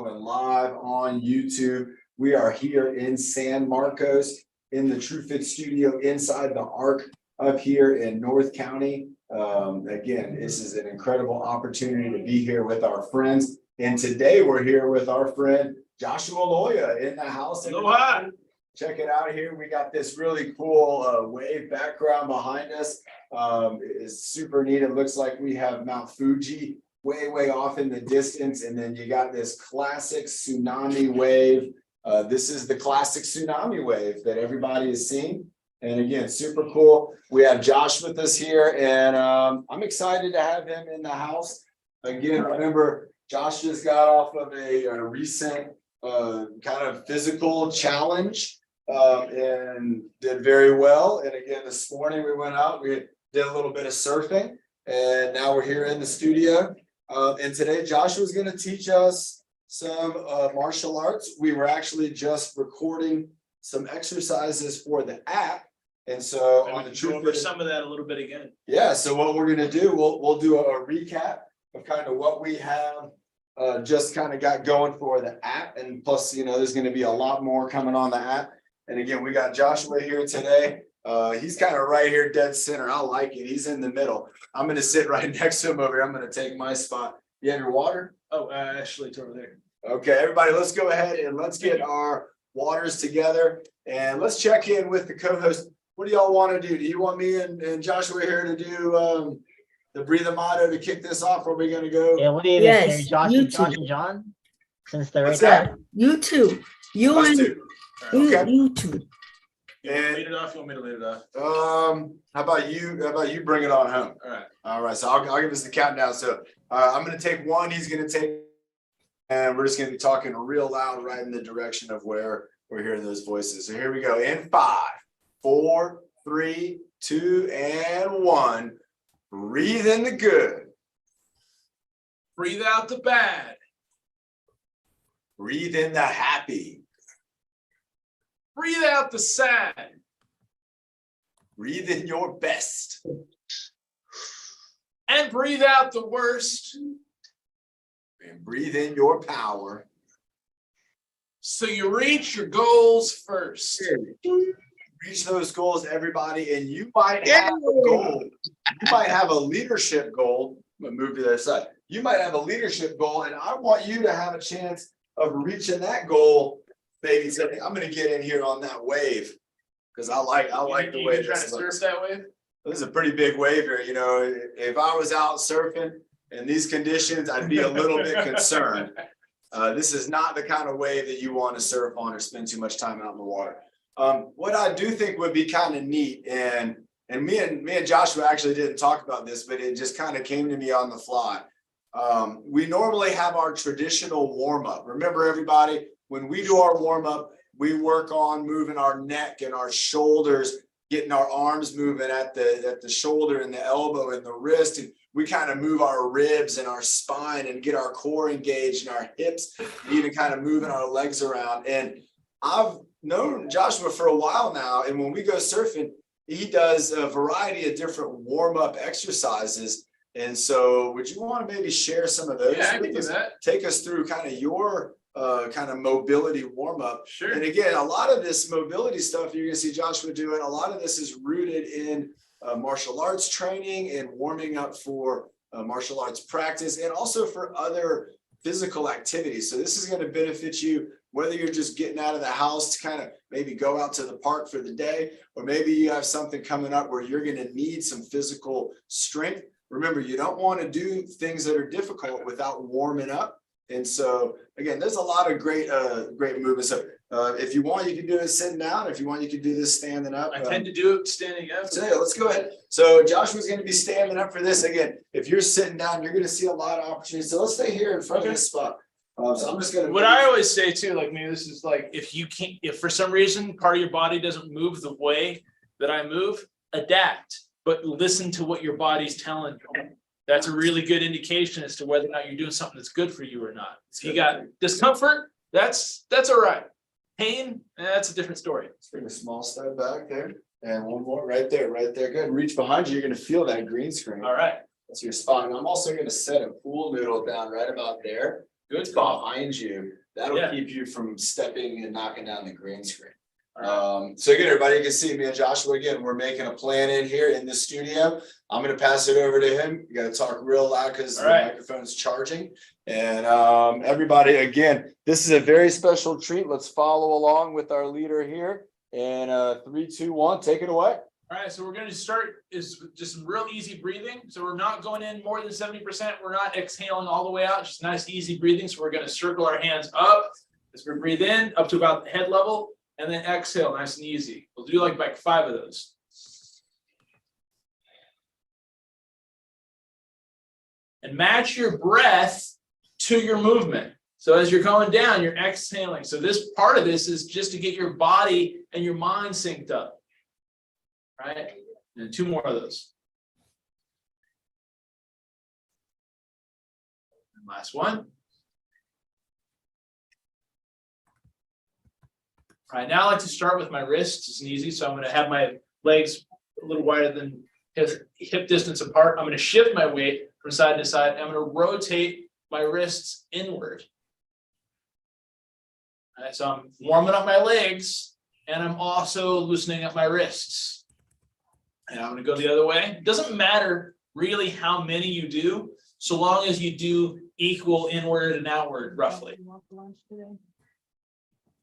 Coming live on YouTube. We are here in San Marcos in the TrueFit studio inside the Arc up here in North County. Again, this is an incredible opportunity to be here with our friends. And today we're here with our friend Joshua Loya in the house. Loya. Check it out here. We got this really cool wave background behind us. It's super neat. It looks like we have Mount Fuji way off in the distance. And then you got this classic tsunami wave. This is the classic tsunami wave that everybody has seen. And again, super cool. We have Josh with us here, and I'm excited to have him in the house. Again, remember, Josh just got off of a recent kind of physical challenge and did very well. And again, this morning we went out, we did a little bit of surfing, and now we're here in the studio. And today Joshua is going to teach us some martial arts. We were actually just recording some exercises for the app. And so and on the go over some of that a little bit again. Yeah, so what we're going to do, we'll do a recap of kind of what we have just kind of got going for the app. And plus, you know, there's going to be a lot more coming on the app. And again, we got Joshua here today. He's kind of right here, dead center. I like it. He's in the middle. I'm going to sit right next to him over here. I'm going to take my spot. You have your water? Oh, Ashley, it's over there. Okay, everybody, let's go ahead and let's get our waters together. And let's check in with the co-host. What do y'all want to do? Do you want me and Joshua here to do the breathe motto to kick this off? Or are we going to go? Yeah, what do you think? Josh and John? Since they're right there. You two. You Us and two. you, Okay. you two. You want me to lead it off? You want me to lead it off? How about you bring it on home? All right. All right, so I'll give us the countdown. So I'm going to take one, he's going to take, and we're just going to be talking real loud right in the direction of where we're hearing those voices. So here we go. In 5, 4, 3, 2, and 1. Breathe in the good. Breathe out the bad. Breathe in the happy. Breathe out the sad. Breathe in your best. And breathe out the worst. And breathe in your power. So you reach your goals first. Reach those goals, everybody, and you might have a goal. You might have a leadership goal. I'm gonna move to the other side. You might have a leadership goal, and I want you to have a chance of reaching that goal. Baby, so I'm gonna get in here on that wave because I like the way you're trying to this looks. surf that way. This is a pretty big wave here. You know, if I was out surfing in these conditions, I'd be a little bit concerned. This is not the kind of wave that you want to surf on or spend too much time out in the water. What I do think would be kind of neat, and me and Joshua actually didn't talk about this, but it just kind of came to me on the fly. We normally have our traditional warm up. Remember, everybody, when we do our warm up, we work on moving our neck and our shoulders, getting our arms moving at the shoulder and the elbow and the wrist, and we kind of move our ribs and our spine and get our core engaged and our hips, even kind of moving our legs around. And I've known Joshua for a while now, and when we go surfing, he does a variety of different warm-up exercises. And so would you want to maybe share some of those? Yeah, I can do that. Take us through kind of your kind of mobility warm-up. Sure. And again, a lot of this mobility stuff you're going to see Joshua doing, a lot of this is rooted in martial arts training and warming up for martial arts practice and also for other physical activities. So this is going to benefit you whether you're just getting out of the house to kind of maybe go out to the park for the day, or maybe you have something coming up where you're going to need some physical strength. Remember, you don't want to do things that are difficult without warming up. And so, again, there's a lot of great movements. So if you want, you can do it sitting down. If you want, you can do this standing up. I tend to do it standing up. So yeah, let's go ahead. So Joshua's going to be standing up for this. Again, if you're sitting down, you're going to see a lot of opportunities. So let's stay here in front of this spot. So I'm just going to. What I always say too, like maybe this is like if for some reason part of your body doesn't move the way that I move, adapt, but listen to what your body's telling you. That's a really good indication as to whether or not you're doing something that's good for you or not. So you got discomfort, that's all right. Pain, that's a different story. Let's bring a small step back there. And one more right there. Good. Reach behind you. You're going to feel that green screen. All right. That's your spot. And I'm also going to set a pool noodle down right about there. Good It's call. behind you. That'll Yeah. keep you from stepping and knocking down the green screen. All right. So again, everybody, you can see me and Joshua again, we're making a plan in here in the studio. I'm gonna pass it over to him. You gotta talk real loud because the All right. microphone's charging. And everybody, again, this is a very special treat. Let's follow along with our leader here. And 3, 2, 1, take it away. All right, so we're going to start is just some real easy breathing. So we're not going in more than 70%. We're not exhaling all the way out, just nice, easy breathing. So we're going to circle our hands up as we breathe in up to about the head level and then exhale nice and easy. We'll do like 5 of those. And match your breath to your movement. So as you're going down, you're exhaling. So this part of this is just to get your body and your mind synced up. Right? And 2 more of those. And last one. All right, now I like to start with my wrists. It's easy. So I'm going to have my legs a little wider than hip distance apart. I'm going to shift my weight from side to side. I'm going to rotate my wrists inward. All right, so I'm warming up my legs and I'm also loosening up my wrists. And I'm going to go the other way. It doesn't matter really how many you do, so long as you do equal inward and outward, roughly. All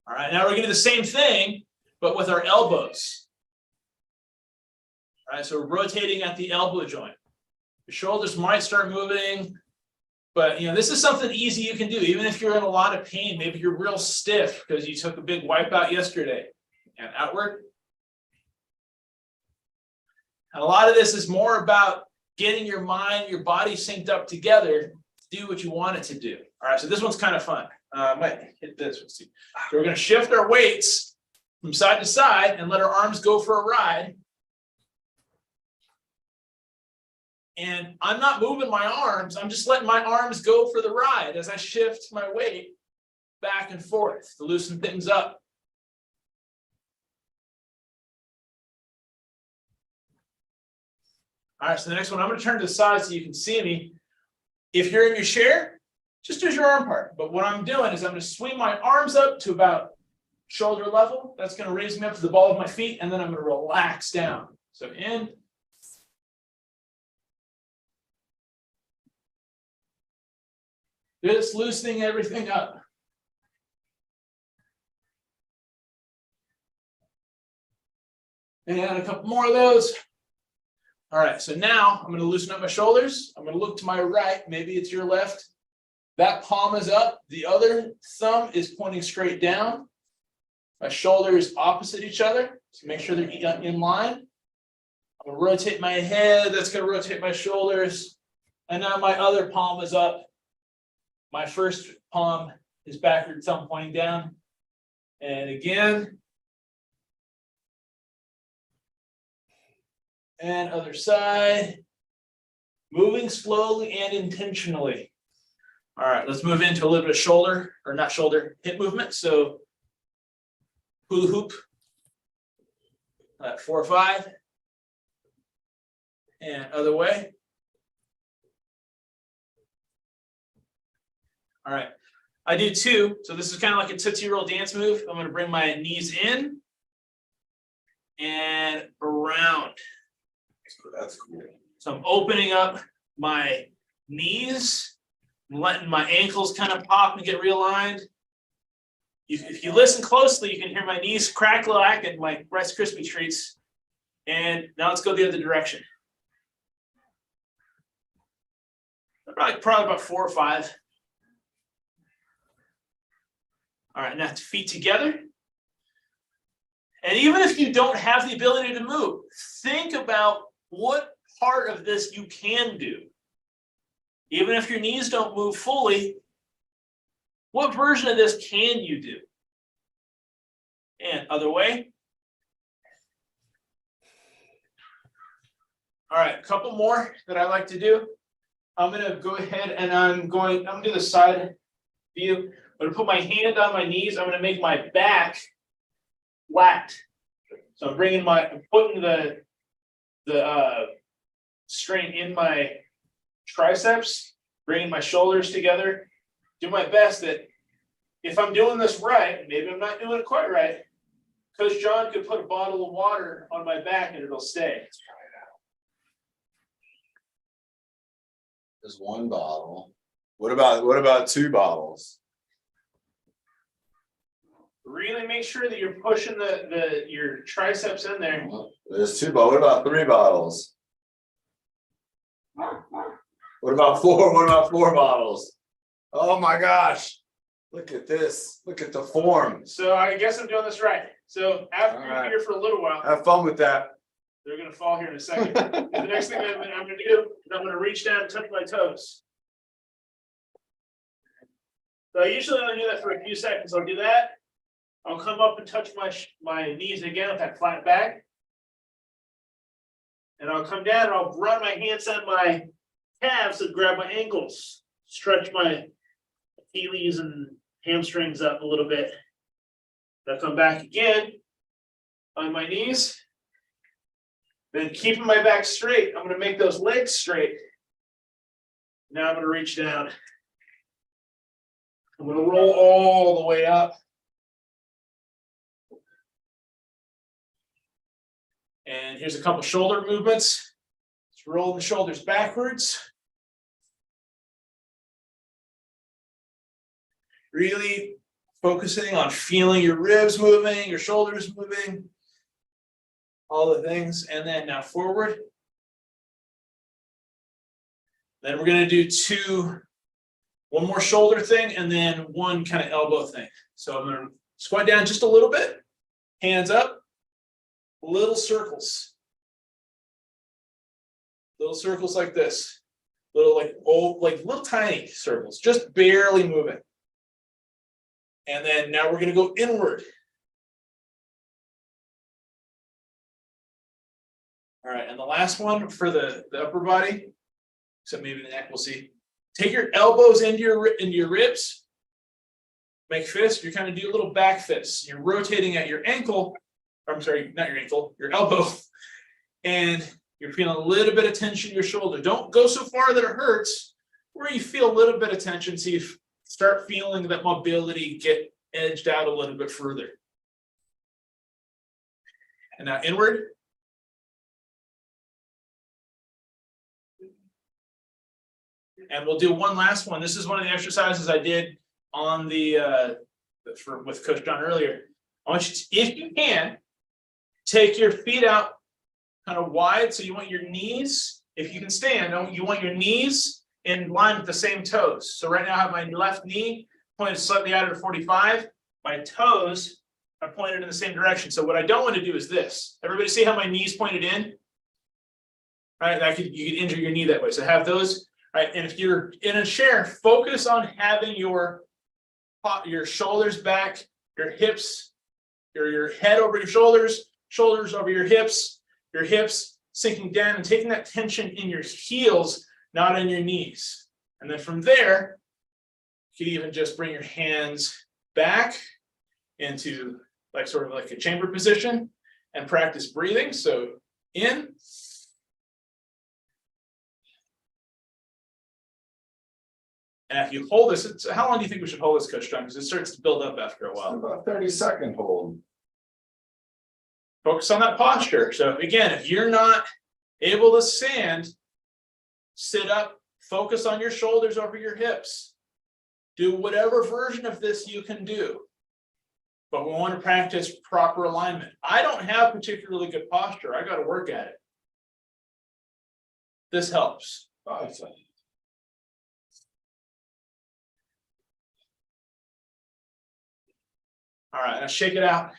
right, now we're going to do the same thing, but with our elbows. All right, so we're rotating at the elbow joint. Your shoulders might start moving, but this is something easy you can do, even if you're in a lot of pain. Maybe you're real stiff because you took a big wipeout yesterday. And outward. And a lot of this is more about getting your mind, your body synced up together to do what you want it to do. All right, so this one's kind of fun. I might hit this. Let's see. So we're going to shift our weights from side to side and let our arms go for a ride. And I'm not moving my arms. I'm just letting my arms go for the ride as I shift my weight back and forth to loosen things up. All right, so the next one, I'm going to turn to the side so you can see me. If you're in your chair, just use your arm part. But what I'm doing is I'm going to swing my arms up to about shoulder level. That's going to raise me up to the ball of my feet, and then I'm going to relax down. So in. Just loosening everything up. And a couple more of those. All right, so now I'm going to loosen up my shoulders. I'm going to look to my right. Maybe it's your left. That palm is up. The other thumb is pointing straight down. My shoulders opposite each other. So make sure they're in line. I'm going to rotate my head. That's going to rotate my shoulders. And now my other palm is up. My first palm is backward thumb pointing down. And again. And other side. Moving slowly and intentionally. All right, let's move into a little bit of shoulder, or not shoulder, hip movement. So hula hoop. 4 or 5. And other way. All right, I do 2. So this is kind of like a Tootsie Roll dance move. I'm going to bring my knees in and around. That's cool. So I'm opening up my knees, letting my ankles kind of pop and get realigned. If you listen closely, you can hear my knees crack-a-lack like Rice Krispie treats. And now let's go the other direction. Probably about 4 or 5. All right, now feet together. And even if you don't have the ability to move, think about what part of this you can do. Even if your knees don't move fully, what version of this can you do? And other way. All right, a couple more that I like to do. I'm going to go ahead and I'm going to do the side view. I'm going to put my hand on my knees. I'm going to make my back flat. So I'm putting the strain in my triceps, bringing my shoulders together, do my best that if I'm doing this right, maybe I'm not doing it quite right. Coach John could put a bottle of water on my back and it'll stay. There's one bottle. What about two bottles? Really make sure that you're pushing your triceps in there. There's two bottles. What about three bottles? What about four? What about four bottles? Oh my gosh. Look at this. Look at the form. So I guess I'm doing this right. So after All you're right. here for a little while, Have fun with that. they're gonna fall here in a second. The next thing I'm gonna do is I'm gonna reach down and touch my toes. So I usually only do that for a few seconds. I'll do that. I'll come up and touch my knees again with that flat back. And I'll come down and I'll run my hands on my calves and grab my ankles, stretch my Achilles and hamstrings up a little bit. I'll come back again on my knees. Then keeping my back straight, I'm gonna make those legs straight. Now I'm gonna reach down. I'm gonna roll all the way up. And here's a couple shoulder movements. Just roll the shoulders backwards. Really focusing on feeling your ribs moving, your shoulders moving, all the things. And then now forward. Then we're going to do one more shoulder thing and then one kind of elbow thing. So I'm going to squat down just a little bit, hands up, little circles like this, like little tiny circles, just barely moving. And then now we're going to go inward. All right, and the last one for the upper body, except maybe the neck, we'll see. Take your elbows into your ribs. Make fists. You're kind of do a little back fists. You're rotating at your ankle. I'm sorry, not your ankle, your elbow. And you're feeling a little bit of tension in your shoulder. Don't go so far that it hurts. Where you feel a little bit of tension, so you start feeling that mobility get edged out a little bit further. And now inward. And we'll do one last one. This is one of the exercises I did on with Coach John earlier. I want you to, if you can, take your feet out kind of wide. So you want your knees, if you can stand, you want your knees in line with the same toes. So right now I have my left knee pointed slightly out at 45. My toes are pointed in the same direction. So what I don't want to do is this. Everybody see how my knees pointed in? Right, you could injure your knee that way. So have those. Right, and if you're in a chair, focus on having your shoulders back, your hips, your head over your shoulders, shoulders over your hips sinking down and taking that tension in your heels, not in your knees. And then from there, you can even just bring your hands back into sort of like a chamber position and practice breathing. So in. And if you hold this, how long do you think we should hold this, Coach John? Because it starts to build up after a while. About 30-second hold. Focus on that posture. So again, if you're not able to stand, sit up, focus on your shoulders over your hips. Do whatever version of this you can do. But we want to practice proper alignment. I don't have particularly good posture. I got to work at it. This helps. Awesome. All right, now shake it out.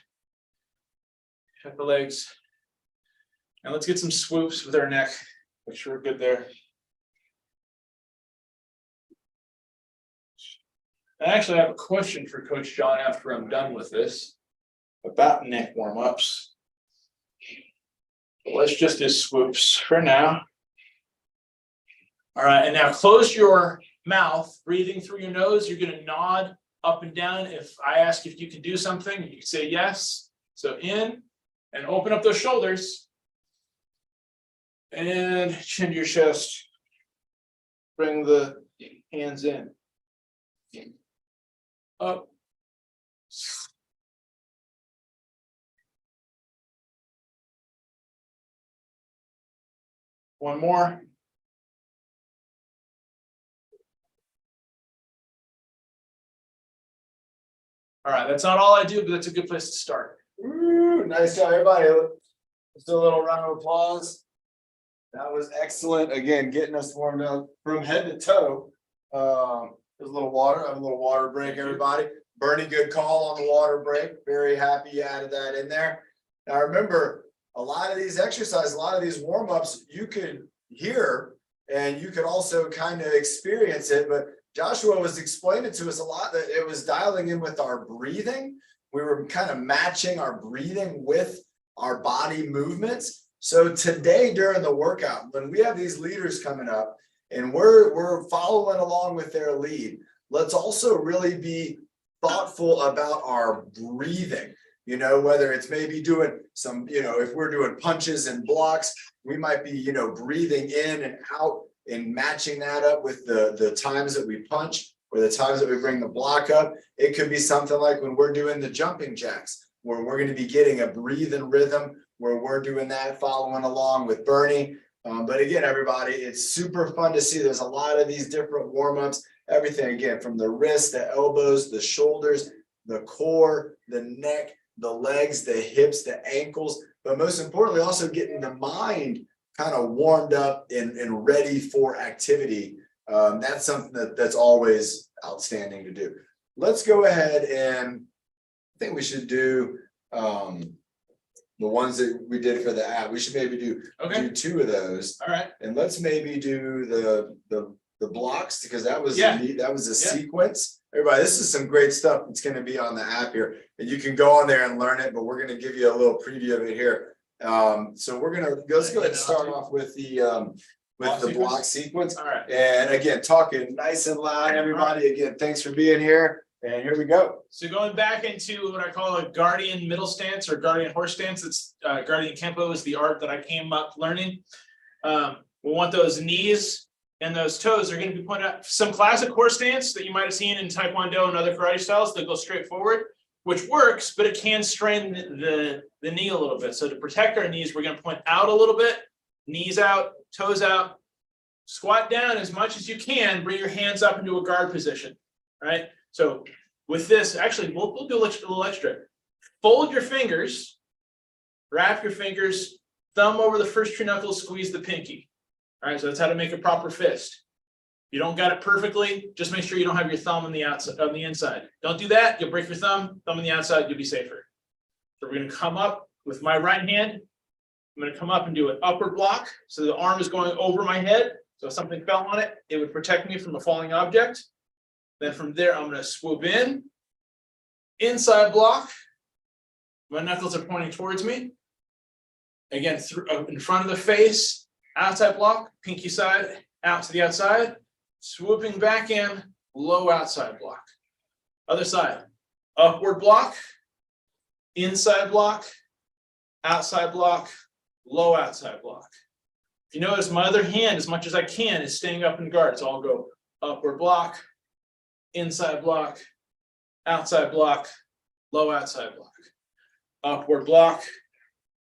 Shake the legs. And let's get some swoops with our neck. Make sure we're good there. I actually have a question for Coach John after I'm done with this about neck warm-ups. Let's just do swoops for now. All right, and now close your mouth, breathing through your nose. You're going to nod up and down. If I ask if you can do something, you can say yes. So in and open up those shoulders and chin to your chest. Bring the hands in. Up. One more. All right, that's not all I do, but that's a good place to start. Ooh, nice job, everybody. Just a little round of applause. That was excellent. Again, getting us warmed up from head to toe. There's a little water. I have a little water break, everybody. Bernie, good call on the water break. Very happy you added that in there. Now remember, a lot of these exercises, a lot of these warm-ups, you could hear and you could also kind of experience it, but Joshua was explaining to us a lot that it was dialing in with our breathing. We were kind of matching our breathing with our body movements. So today during the workout, when we have these leaders coming up and we're following along with their lead, let's also really be thoughtful about our breathing. You know, whether it's maybe doing some, you know, if we're doing punches and blocks, we might be, you know, breathing in and out and matching that up with the times that we punch or the times that we bring the block up. It could be something like when we're doing the jumping jacks, where we're going to be getting a breathing rhythm, where we're doing that, following along with Bernie. But again, everybody, it's super fun to see. There's a lot of these different warm-ups, everything again, from the wrists, the elbows, the shoulders, the core, the neck, the legs, the hips, the ankles, but most importantly, also getting the mind kind of warmed up and ready for activity. That's something that's always outstanding to do. Let's go ahead and I think we should do the ones that we did for the app. We should maybe do two of those. All right. And let's maybe do the blocks, because that was that was a sequence. Everybody, this is some great stuff that's going to be on the app here, and you can go on there and learn it, but we're going to give you a little preview of it here. So we're going to let's go ahead and start off with the block sequence. All right. And again, talking nice and loud, everybody. Again, thanks for being here. And here we go. So going back into what I call a guardian middle stance or guardian horse stance, it's guardian Kempo is the art that I came up learning. We want those knees and those toes are going to be pointed out. Some classic horse stance that you might have seen in Taekwondo and other karate styles that go straight forward, which works, but it can strain the knee a little bit. So to protect our knees, we're going to point out a little bit, knees out, toes out, squat down as much as you can, bring your hands up into a guard position, right? So with this, actually, we'll do a little extra. Fold your fingers, wrap your fingers, thumb over the first two knuckles, squeeze the pinky. All right, so that's how to make a proper fist. You don't got it perfectly, just make sure you don't have your thumb on the outside, on the inside. Don't do that, you'll break your thumb on the outside, you'll be safer. So we're gonna come up with my right hand. I'm gonna come up and do an upward block. So the arm is going over my head. So if something fell on it, it would protect me from a falling object. Then from there, I'm gonna swoop in, inside block. My knuckles are pointing towards me. Again, through in front of the face, outside block, pinky side, out to the outside, swooping back in, low outside block. Other side, upward block, inside block, outside block, low outside block. If you notice, my other hand, as much as I can, is staying up in guard. So I'll go upward block, inside block, outside block, low outside block. Upward block,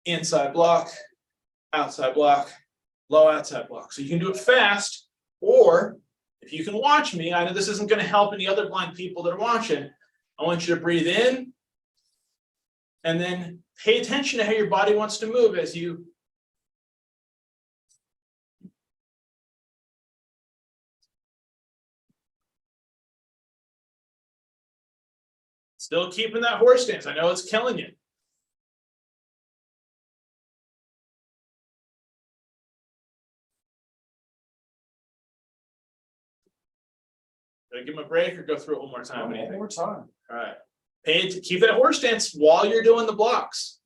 inside block, outside block, low outside block. So you can do it fast, or if you can watch me, I know this isn't going to help any other blind people that are watching. I want you to breathe in and then pay attention to how your body wants to move as you still keeping that horse stance. I know it's killing you. Did I give him a break or go through it one more time? One more time. All right. Keep that horse stance while you're doing the blocks.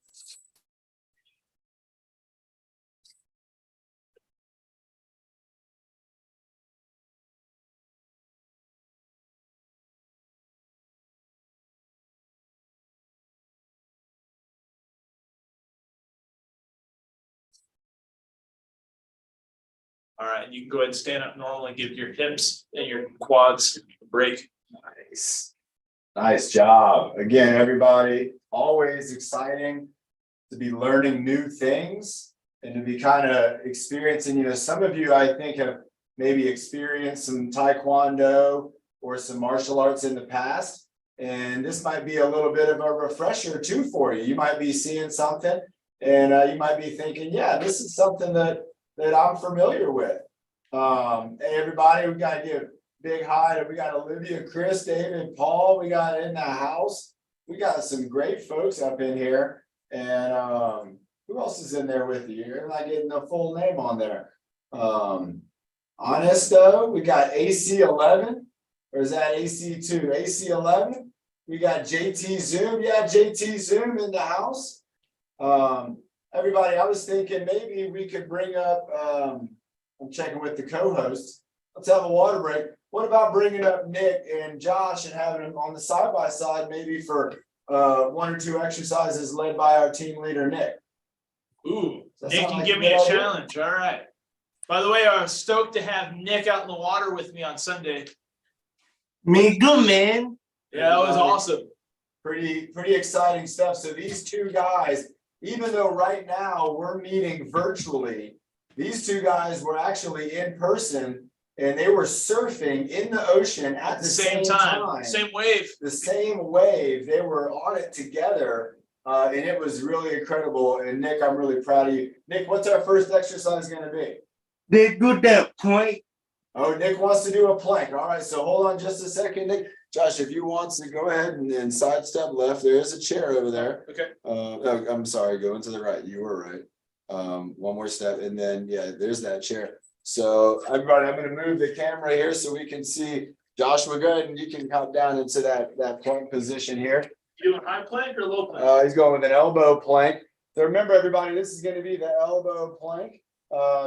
All right, you can go ahead and stand up normal and give your hips and your quads a break. Nice. Nice job. Again, everybody, always exciting to be learning new things and to be kind of experiencing, some of you, I think, have maybe experienced some Taekwondo or some martial arts in the past. And this might be a little bit of a refresher too for you. You might be seeing something and you might be thinking, yeah, this is something that I'm familiar with. Hey, everybody, we got to give big hi. We got Olivia, Chris, David, Paul. We got in the house. We got some great folks up in here. And who else is in there with you? You're not getting the full name on there. Honesto, we got AC11, or is that AC2? AC11. We got JT Zoom. Yeah, JT Zoom in the house. Everybody, I was thinking maybe we could bring up, I'm checking with the co-hosts. Let's have a water break. What about bringing up Nick and Josh and having them on the side by side, maybe for 1 or 2 exercises led by our team leader, Nick? Ooh, Does that Nick sound can like give a me good a idea? challenge. All right. By the way, I was stoked to have Nick out in the water with me on Sunday. Me too, man. Yeah, that was awesome. Pretty exciting stuff. So these two guys, even though right now we're meeting virtually, these two guys were actually in person and they were surfing in the ocean at the same time. Same wave. The same wave. They were on it together. And it was really incredible. And Nick, I'm really proud of you. Nick, what's our first exercise going to be? They do that point. Oh, Nick wants to do a plank. All right, so hold on just a second, Nick. Josh, if you want to go ahead and sidestep left, there is a chair over there. Okay. Oh, I'm sorry, going to the right. You were right. One more step, and then yeah, there's that chair. So everybody, I'm going to move the camera here so we can see Joshua. Go ahead and you can come down into that plank position here. You doing high plank or low plank? He's going with an elbow plank. So remember, everybody, this is going to be the elbow plank.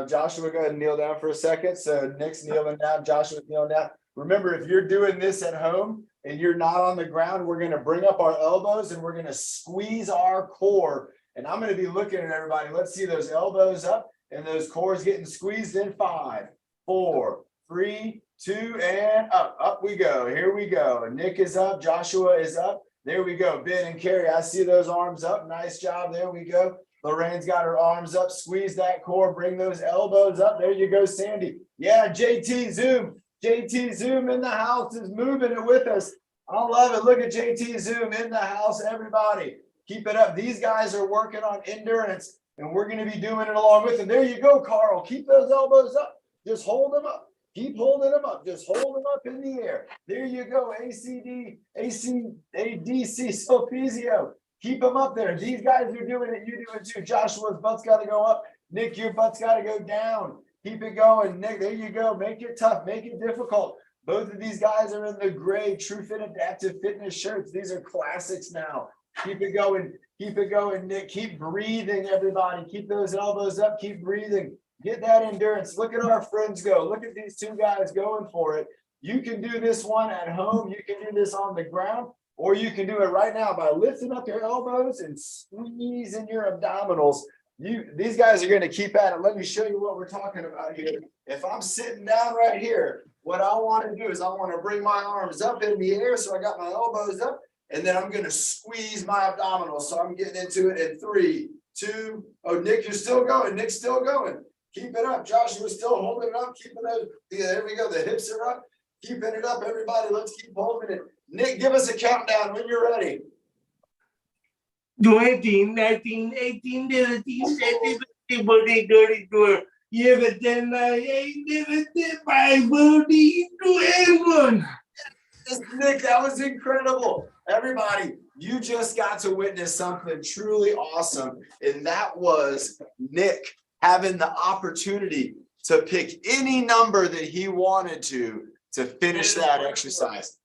Joshua, go ahead and kneel down for a second. So Nick's kneeling down, Joshua's kneeling down. Remember, if you're doing this at home and you're not on the ground, we're going to bring up our elbows and we're going to squeeze our core. And I'm going to be looking at everybody. Let's see those elbows up and those cores getting squeezed in 5, 4, 3, 2, and up. Up we go. Here we go. And Nick is up. Joshua is up. There we go. Ben and Carrie, I see those arms up. Nice job. There we go. Lorraine's got her arms up. Squeeze that core. Bring those elbows up. There you go, Sandy. Yeah, JT Zoom. JT Zoom in the house is moving it with us. I love it. Look at JT Zoom in the house, everybody. Keep it up. These guys are working on endurance, and we're going to be doing it along with them. There you go, Carl. Keep those elbows up. Just hold them up. Keep holding them up. Just hold them up in the air. There you go. ADC, Sulpizio. Keep them up there. These guys are doing it. You do it too. Joshua's butt's got to go up. Nick, your butt's got to go down. Keep it going. Nick, there you go. Make it tough. Make it difficult. Both of these guys are in the gray True Fit Adaptive Fitness shirts. These are classics now. Keep it going. Keep it going, Nick. Keep breathing, everybody. Keep those elbows up. Keep breathing. Get that endurance. Look at our friends go. Look at these two guys going for it. You can do this one at home. You can do this on the ground, or you can do it right now by lifting up your elbows and squeezing your abdominals. These guys are going to keep at it. Let me show you what we're talking about here. If I'm sitting down right here, what I want to do is I want to bring my arms up in the air. So I got my elbows up, and then I'm going to squeeze my abdominals. So I'm getting into it in 3, 2. Oh, Nick, you're still going. Nick's still going. Keep it up. Joshua's still holding it up. Keeping those. Yeah, there we go. The hips are up. Keeping it up, everybody. Let's keep holding it. Nick, give us a countdown when you're ready. 20, 19, 18, 17, 18, 20, 22, 11, 5, 21. Nick, that was incredible. Everybody, you just got to witness something truly awesome. And that was Nick having the opportunity to pick any number that he wanted to finish that exercise.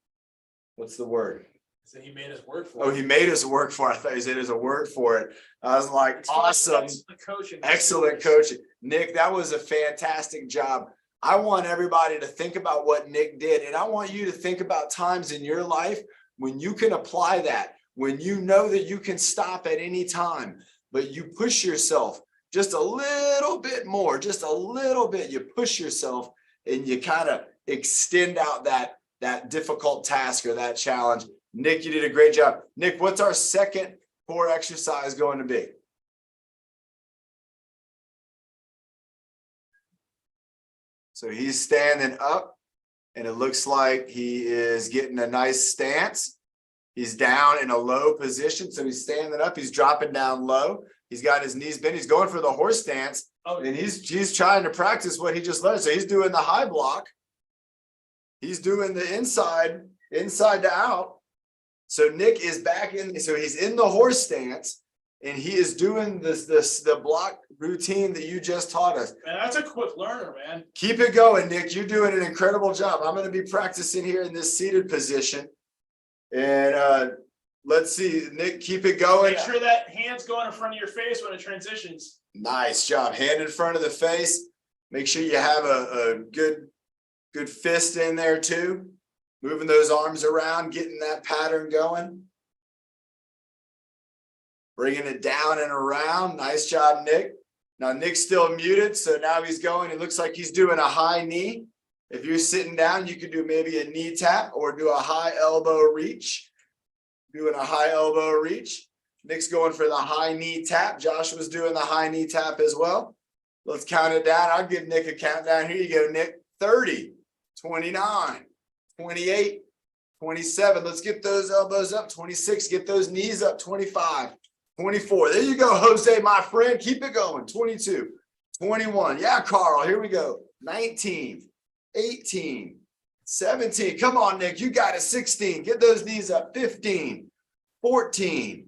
What's the word? So he made us work for it. Oh, he made us work for it. I thought he said there's a word for it. I was like, It's awesome. Excellent coaching. Excellent coaching. Nick, that was a fantastic job. I want everybody to think about what Nick did. And I want you to think about times in your life when you can apply that, when you know that you can stop at any time, but you push yourself just a little bit more, just a little bit. You push yourself and you kind of extend out that that difficult task or that challenge. Nick, you did a great job. Nick, what's our second core exercise going to be? So he's standing up and it looks like he is getting a nice stance. He's down in a low position. So he's standing up, he's dropping down low. He's got his knees bent. He's going for the horse stance. Oh, And he's trying to practice what he just learned. So he's doing the high block. He's doing the inside to out. So Nick is back in. So he's in the horse stance and he is doing the block routine that you just taught us. man, that's a quick learner, man. Keep it going, Nick. You're doing an incredible job. I'm going to be practicing here in this seated position. And let's see, Nick, keep it going. Make sure that hand's going in front of your face when it transitions. Nice job. Hand in front of the face. Make sure you have a good fist in there too. Moving those arms around, getting that pattern going. Bringing it down and around. Nice job, Nick. Now Nick's still muted, so now he's going. It looks like he's doing a high knee. If you're sitting down, you could do maybe a knee tap or do a high elbow reach. Doing a high elbow reach. Nick's going for the high knee tap. Joshua's doing the high knee tap as well. Let's count it down. I'll give Nick a countdown. Here you go, Nick. 30, 29, 28, 27. Let's get those elbows up. 26. Get those knees up. 25, 24. There you go, Jose, my friend. Keep it going. 22, 21. Yeah, Carl. Here we go. 19, 18, 17. Come on, Nick. You got it. 16. Get those knees up. 15, 14,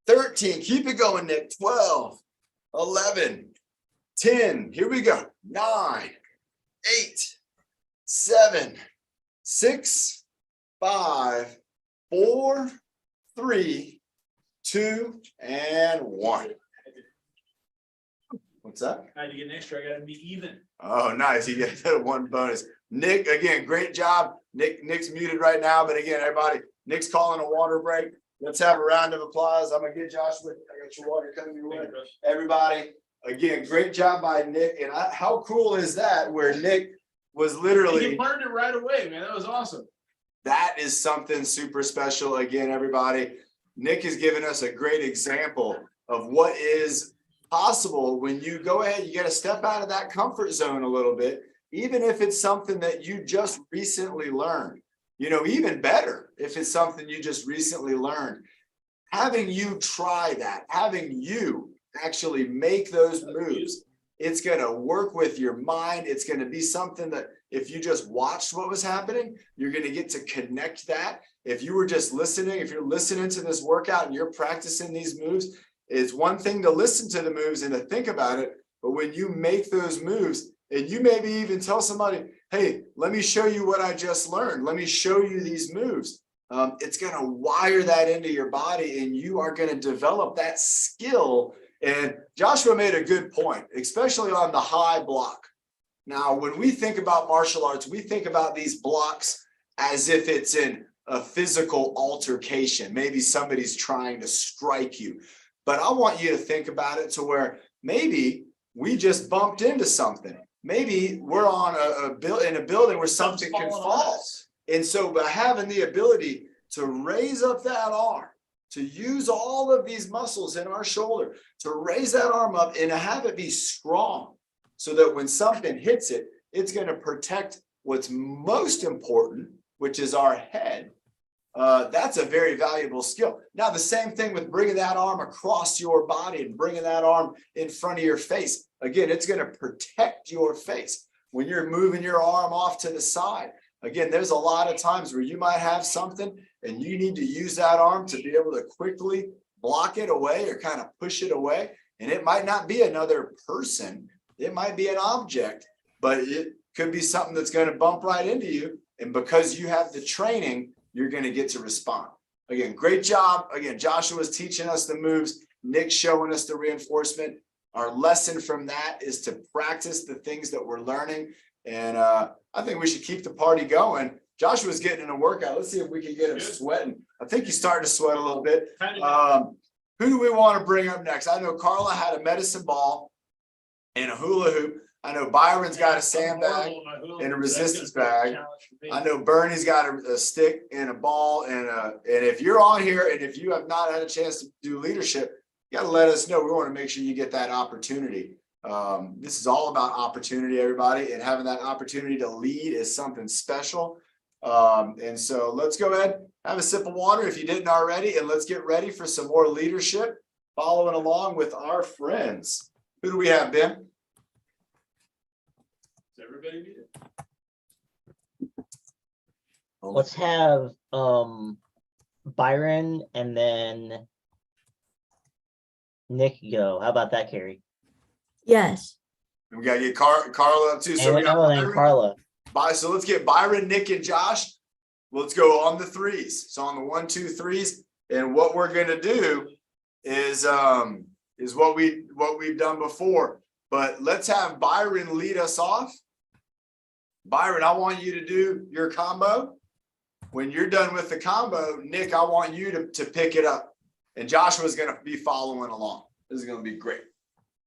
13. Keep it going, Nick. 12, 11, 10. Here we go. 9, 8, 7, 6, 5, 4, 3, 2, and 1. What's that? I had to get an extra. I got to be even. Oh, nice. You get that one bonus. Nick, again, great job. Nick's muted right now, but again, everybody, Nick's calling a water break. Let's have a round of applause. I'm gonna get Joshua. I got your water coming your way. Everybody, again, great job by Nick. And how cool is that? Where Nick was literally. He learned it right away, man. That was awesome. That is something super special. Again, everybody, Nick has given us a great example of what is possible when you go ahead. You got to step out of that comfort zone a little bit, even if it's something that you just recently learned. You know, even better if it's something you just recently learned. Having you try that, having you actually make those moves, it's going to work with your mind. It's going to be something that if you just watched what was happening, you're going to get to connect that. If you were just listening, if you're listening to this workout and you're practicing these moves, it's one thing to listen to the moves and to think about it. But when you make those moves and you maybe even tell somebody, hey, let me show you what I just learned. Let me show you these moves. It's going to wire that into your body and you are going to develop that skill. And Joshua made a good point, especially on the high block. Now, when we think about martial arts, we think about these blocks as if it's in a physical altercation. Maybe somebody's trying to strike you. But I want you to think about it to where maybe we just bumped into something. Maybe we're on in a building where something can fall. And so by having the ability to raise up that arm, to use all of these muscles in our shoulder, to raise that arm up and to have it be strong so that when something hits it, it's going to protect what's most important, which is our head. That's a very valuable skill. Now, the same thing with bringing that arm across your body and bringing that arm in front of your face. Again, it's going to protect your face when you're moving your arm off to the side. Again, there's a lot of times where you might have something and you need to use that arm to be able to quickly block it away or kind of push it away. And it might not be another person. It might be an object, but it could be something that's going to bump right into you. And because you have the training, you're going to get to respond. Again, great job. Again, Joshua's teaching us the moves. Nick's showing us the reinforcement. Our lesson from that is to practice the things that we're learning. And I think we should keep the party going. Joshua's getting in a workout. Let's see if we can get him sweating. I think he's starting to sweat a little bit. Who do we want to bring up next? I know Carla had a medicine ball and a hula hoop. I know Byron's got a sandbag and a resistance bag. I know Bernie's got a stick and a ball and if you're on here and if you have not had a chance to do leadership, you gotta let us know. We want to make sure you get that opportunity. This is all about opportunity, everybody, and having that opportunity to lead is something special. And so let's go ahead, have a sip of water if you didn't already, and let's get ready for some more leadership, following along with our friends. Who do we have, Ben? Is everybody muted? Let's have Byron and then Nick go. How about that, Carrie? Yes. We gotta get Carla up too. So we got And Byron. Carla. So let's get Byron, Nick, and Josh. Let's go on the threes. So on the 1, 2, 3s. And what we're gonna do is what we've done before. But let's have Byron lead us off. Byron, I want you to do your combo. When you're done with the combo, Nick, I want you to pick it up. And Joshua's gonna be following along. This is gonna be great.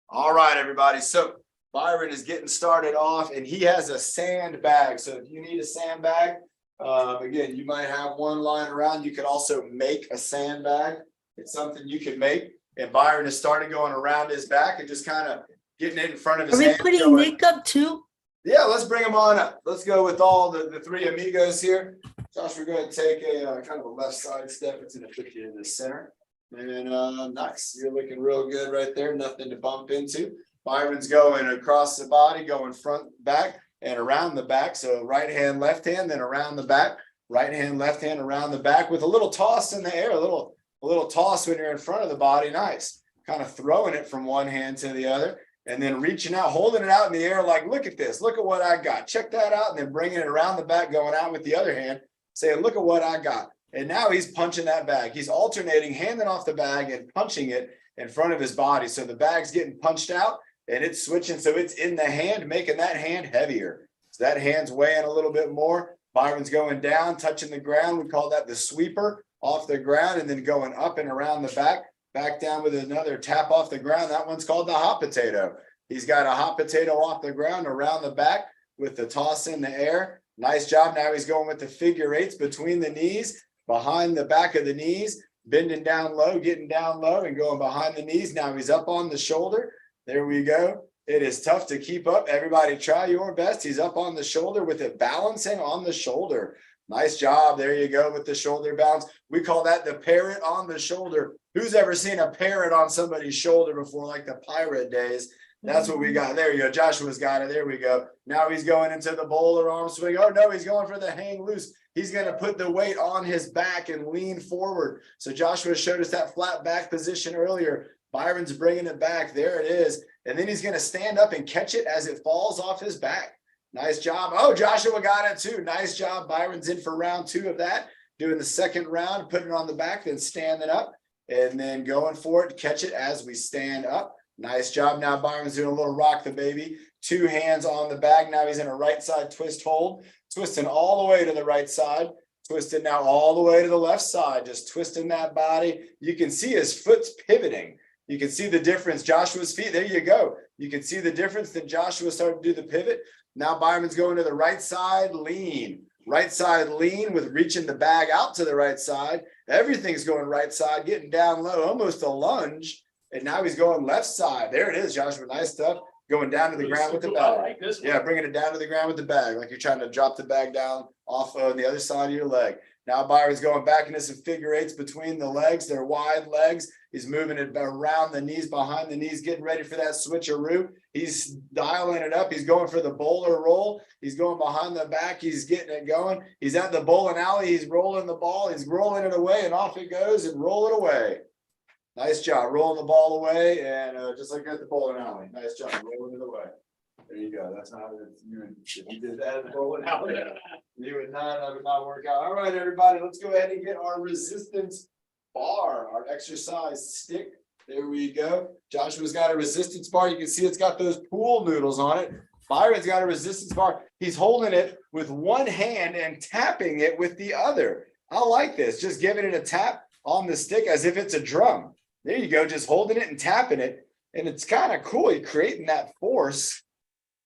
All right, everybody. So Byron is getting started off and he has a sandbag. So if you need a sandbag, again, you might have one lying around. You could also make a sandbag. It's something you can make. And Byron has started going around his back and just kind of getting it in front of his Are we hand. putting going, Nick up too? Yeah, let's bring them on up. Let's go with all the three amigos here. Josh, we're going to take a kind of a left side step. It's going to put you in the center. And nice. You're looking real good right there. Nothing to bump into. Byron's going across the body, going front, back, and around the back. So right hand, left hand, then around the back. Right hand, left hand, around the back with a little toss in the air, a little toss when you're in front of the body. Nice. Kind of throwing it from one hand to the other and then reaching out, holding it out in the air like, look at this. Look at what I got. Check that out. And then bringing it around the back, going out with the other hand, saying, look at what I got. And now he's punching that bag. He's alternating, handing off the bag and punching it in front of his body. So the bag's getting punched out and it's switching. So it's in the hand, making that hand heavier. So that hand's weighing a little bit more. Byron's going down, touching the ground. We call that the sweeper, off the ground, and then going up and around the back down with another tap off the ground. That one's called the hot potato. He's got a hot potato off the ground around the back with the toss in the air. Nice job. Now he's going with the figure eights between the knees, behind the back of the knees, bending down low, getting down low and going behind the knees. Now he's up on the shoulder. There we go. It is tough to keep up. Everybody try your best. He's up on the shoulder with it balancing on the shoulder. Nice job. There you go with the shoulder balance. We call that the parrot on the shoulder. Who's ever seen a parrot on somebody's shoulder before, like the pirate days? That's what we got. There you go. Joshua's got it. There we go. Now he's going into the bowler arm swing. Oh, no, he's going for the hang loose. He's going to put the weight on his back and lean forward. So Joshua showed us that flat back position earlier. Byron's bringing it back. There it is. And then he's going to stand up and catch it as it falls off his back. Nice job. Oh, Joshua got it too. Nice job. Byron's in for round 2 of that. Doing the second round, putting it on the back, then standing up and then going for it. Catch it as we stand up. Nice job. Now Byron's doing a little rock the baby. 2 hands on the bag. Now he's in a right side twist hold. Twisting all the way to the right side. Twisting now all the way to the left side. Just twisting that body. You can see his foot's pivoting. You can see the difference. Joshua's feet. There you go. You can see the difference. Then Joshua started to do the pivot. Now Byron's going to the right side lean. Right side lean with reaching the bag out to the right side. Everything's going right side, getting down low, almost a lunge. And now he's going left side. There it is, Joshua. Nice stuff. Going down to the ground with the bag. I like this one. Yeah, bringing it down to the ground with the bag, like you're trying to drop the bag down off on the other side of your leg. Now Byron's going back into some figure eights between the legs. They're wide legs. He's moving it around the knees, behind the knees, getting ready for that switcheroo. He's dialing it up. He's going for the bowler roll. He's going behind the back. He's getting it going. He's at the bowling alley. He's rolling the ball. He's rolling it away, and off it goes, and roll it away. Nice job. Rolling the ball away, and just like at the bowling alley. Nice job. Rolling it away. There you go. That's how if you did that at the bowling alley, you would not work out. All right, everybody, let's go ahead and get our resistance bar, our exercise stick. There we go. Joshua's got a resistance bar. You can see it's got those pool noodles on it. Byron's got a resistance bar. He's holding it with one hand and tapping it with the other. I like this. Just giving it a tap on the stick as if it's a drum. There you go. Just holding it and tapping it. And it's kind of cool. You're creating that force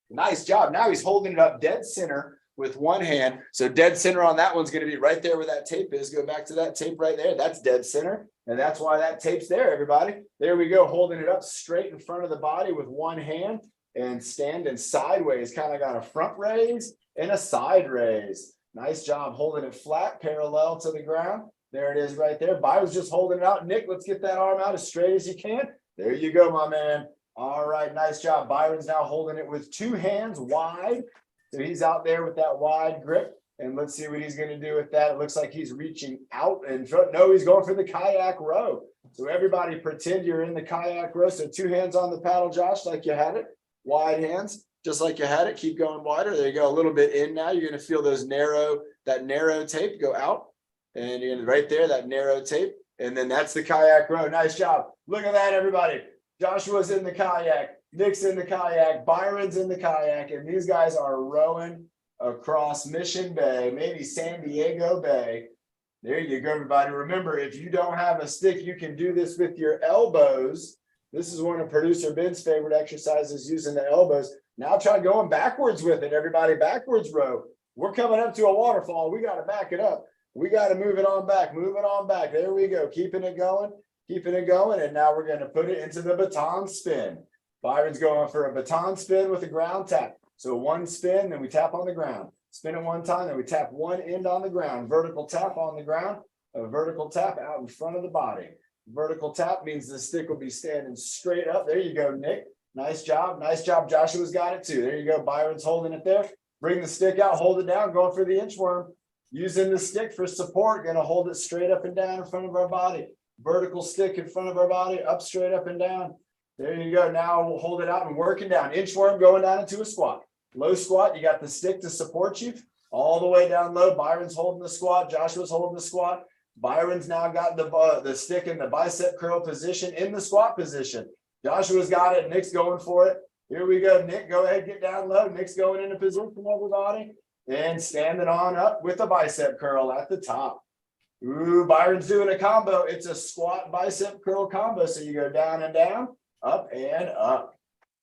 Nice job. Now he's holding it up dead center with one hand. So dead center on that one's going to be right there where that tape is. Go back to that tape right there. That's dead center. And that's why that tape's there, everybody. There we go, holding it up straight in front of the body with one hand and standing sideways, kind of got a front raise and a side raise. Nice job holding it flat, parallel to the ground. There it is right there. Byron's just holding it out. Nick, let's get that arm out as straight as you can. There you go, my man. All right, nice job. Byron's now holding it with two hands wide. So he's out there with that wide grip. And let's see what he's going to do with that. It looks like he's reaching out and no, he's going for the kayak row. So everybody pretend you're in the kayak row. So two hands on the paddle, Josh, like you had it. Wide hands, just like you had it. Keep going wider. There you go. A little bit in now. You're going to feel that narrow tape go out. And you're right there, that narrow tape. And then that's the kayak row. Nice job. Look at that, everybody. Joshua's in the kayak. Nick's in the kayak. Byron's in the kayak. And these guys are rowing across Mission Bay, maybe San Diego Bay. There you go, everybody. Remember, if you don't have a stick, you can do this with your elbows. This is one of producer Ben's favorite exercises, using the elbows. Now try going backwards with it, everybody. Backwards row. We're coming up to a waterfall. We got to back it up. We got to move it on back. Move it on back. There we go. Keeping it going. Keeping it going. And now we're going to put it into the baton spin. Byron's going for a baton spin with a ground tap. So one spin, then we tap on the ground. Spin it one time, then we tap one end on the ground. Vertical tap on the ground. A vertical tap out in front of the body. Vertical tap means the stick will be standing straight up. There you go, Nick. Nice job. Nice job. Joshua's got it too. There you go. Byron's holding it there. Bring the stick out. Hold it down. Going for the inchworm. Using the stick for support. Going to hold it straight up and down in front of our body. Vertical stick in front of our body. Up, straight up and down. There you go. Now we'll hold it out and working down. Inchworm going down into a squat. Low squat. You got the stick to support you. All the way down low. Byron's holding the squat. Joshua's holding the squat. Byron's now got the stick in the bicep curl position, in the squat position. Joshua's got it. Nick's going for it. Here we go. Nick, go ahead, get down low. Nick's going into position, everybody. And standing on up with a bicep curl at the top. Ooh, Byron's doing a combo. It's a squat bicep curl combo. So you go down and down, up and up.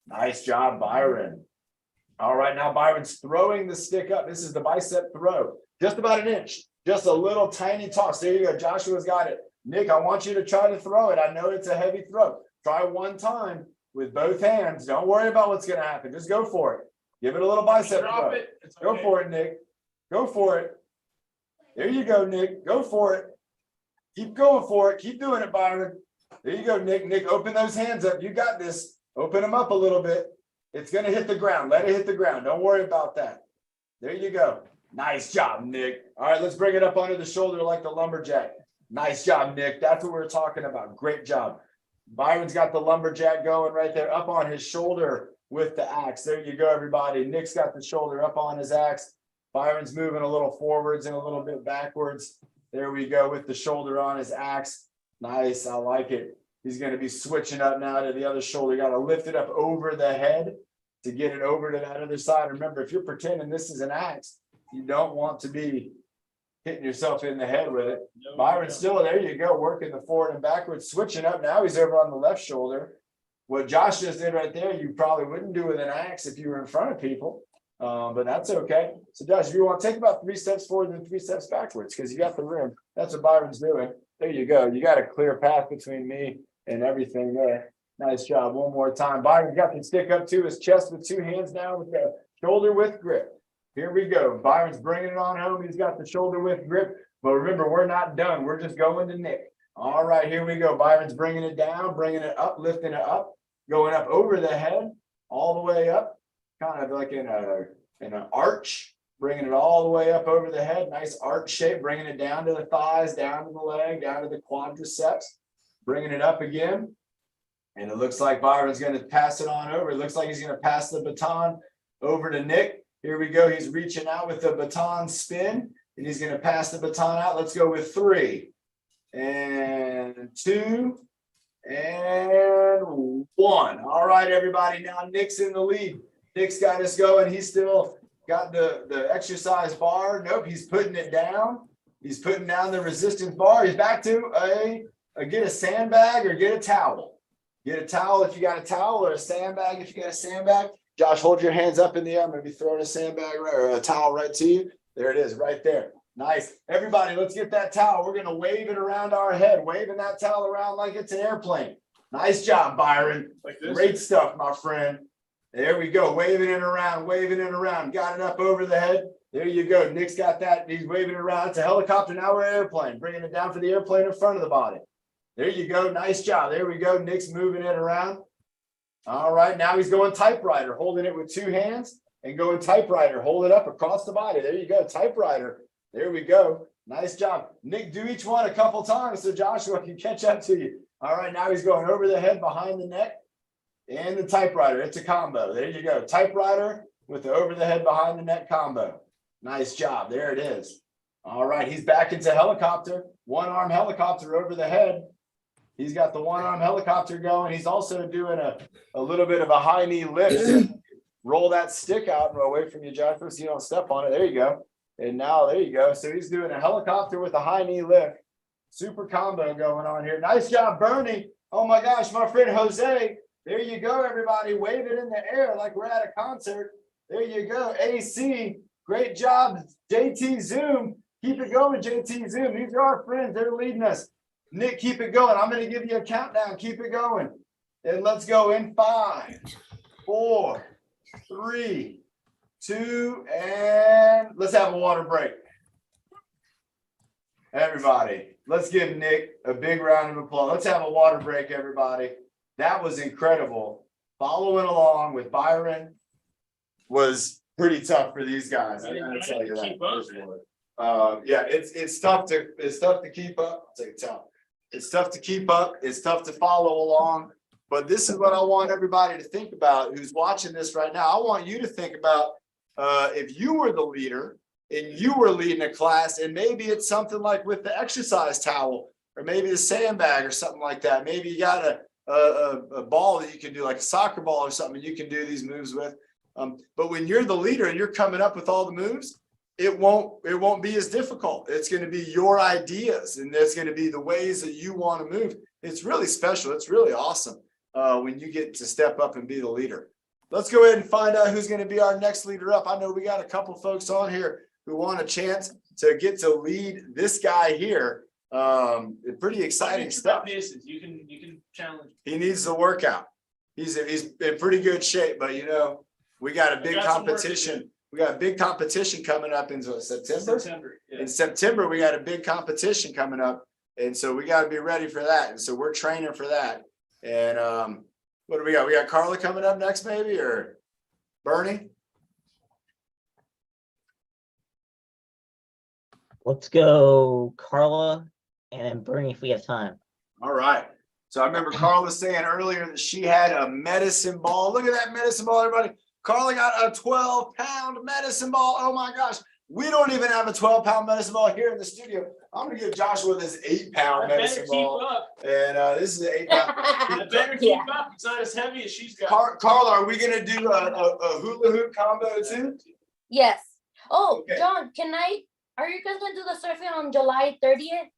Nice job, Byron. All right, now Byron's throwing the stick up. This is the bicep throw. Just about an inch. Just a little tiny toss. There you go. Joshua's got it. Nick, I want you to try to throw it. I know it's a heavy throw. Try one time with both hands. Don't worry about what's going to happen. Just go for it. Give it a little bicep throw. Go for it, Nick. Go for it. There you go, Nick. Go for it. Keep going for it. Keep doing it, Byron. There you go, Nick. Nick, open those hands up. You got this. Open them up a little bit. It's going to hit the ground. Let it hit the ground. Don't worry about that. There you go. Nice job, Nick. All right, let's bring it up under the shoulder like the lumberjack. Nice job, Nick. That's what we're talking about. Great job. Byron's got the lumberjack going right there up on his shoulder with the axe. There you go, everybody. Nick's got the shoulder up on his axe. Byron's moving a little forwards and a little bit backwards. There we go with the shoulder on his axe. Nice. I like it. He's going to be switching up now to the other shoulder. You got to lift it up over the head to get it over to that other side. Remember, if you're pretending this is an axe, you don't want to be hitting yourself in the head with it. No, Byron's still there. You go, working the forward and backwards, switching up. Now he's over on the left shoulder. What Josh just did right there, you probably wouldn't do with an axe if you were in front of people, but that's okay. So Josh, if you want to take about 3 steps forward and 3 steps backwards, because you got the room. That's what Byron's doing. There you go. You got a clear path between me and everything there. Nice job. One more time. Byron got the stick up to his chest with 2 hands now with the shoulder width grip. Here we go. Byron's bringing it on home. He's got the shoulder width grip. But remember, we're not done. We're just going to Nick. All right, here we go. Byron's bringing it down, bringing it up, lifting it up, going up over the head, all the way up, kind of like in an arch, bringing it all the way up over the head. Nice arch shape, bringing it down to the thighs, down to the leg, down to the quadriceps, bringing it up again. And it looks like Byron's going to pass it on over. It looks like he's going to pass the baton over to Nick. Here we go. He's reaching out with the baton spin, and he's going to pass the baton out. Let's go with 3 and 2 and 1. All right, everybody. Now Nick's in the lead. Nick's got us going. He's still got the exercise bar. Nope, he's putting it down. He's putting down the resistance bar. He's back to get a sandbag or get a towel. Get a towel if you got a towel, or a sandbag if you got a sandbag. Josh, hold your hands up in the air. I'm gonna be throwing a sandbag or a towel right to you. There it is, right there. Nice. Everybody, let's get that towel. We're gonna wave it around our head, waving that towel around like it's an airplane. Nice job, Byron. Like this. Great stuff, my friend. There we go. Waving it around, waving it around. Got it up over the head. There you go. Nick's got that. He's waving it around. It's a helicopter. Now we're an airplane. Bringing it down for the airplane in front of the body. There you go. Nice job. There we go. Nick's moving it around. All right. Now he's going typewriter, holding it with two hands and going typewriter. Hold it up across the body. There you go. Typewriter. There we go. Nice job. Nick, do each one a couple times so Joshua can catch up to you. All right. Now he's going over the head, behind the neck, and the typewriter. It's a combo. There you go. Typewriter with the over the head, behind the neck combo. Nice job. There it is. All right. He's back into helicopter. One arm helicopter over the head. He's got the one arm helicopter going. He's also doing a little bit of a high knee lift. Roll that stick out and away from you, Joshua, so you don't step on it. There you go. And now there you go. So he's doing a helicopter with a high knee lift. Super combo going on here. Nice job, Bernie. Oh my gosh, my friend Jose. There you go, everybody. Wave it in the air like we're at a concert. There you go. AC. Great job. JT Zoom. Keep it going, JT Zoom. These are our friends. They're leading us. Nick, keep it going. I'm going to give you a countdown. Keep it going. And let's go in 5, 4, 3, 2, and let's have a water break. Everybody, let's give Nick a big round of applause. Let's have a water break, everybody. That was incredible. Following along with Byron was pretty tough for these guys. I gotta tell you that. Yeah, it's tough to keep up. I'll take a towel. It's tough to keep up. It's tough to follow along. But this is what I want everybody to think about who's watching this right now. I want you to think about if you were the leader and you were leading a class, and maybe it's something like with the exercise towel, or maybe the sandbag or something like that. Maybe you got a ball that you can do, like a soccer ball or something you can do these moves with. But when you're the leader and you're coming up with all the moves, it won't be as difficult. It's going to be your ideas, and there's going to be the ways that you want to move. It's really special. It's really awesome when you get to step up and be the leader. Let's go ahead and find out who's going to be our next leader up. I know we got a couple folks on here who want a chance to get to lead this guy here. Pretty exciting stuff. You can challenge. He needs the workout. He's in pretty good shape, but you know, we got a big competition. We got a big competition coming up in September. Yeah. In September, we got a big competition coming up. And so we got to be ready for that. And so we're training for that. And what do we got? We got Carla coming up next, maybe, or Bernie? Let's go Carla and then Bernie if we have time. All right. So I remember Carla saying earlier that she had a medicine ball. Look at that medicine ball, everybody. Carla got a 12-pound medicine ball. Oh my gosh. We don't even have a 12-pound medicine ball here in the studio. I'm going to give Joshua this 8-pound medicine ball. And this is an 8-pound. I better keep up. It's not as heavy as she's got. Carla, are we going to do a hula hoop combo too? Yes. Oh, Okay. John, are you guys going to do the surfing on July 30th?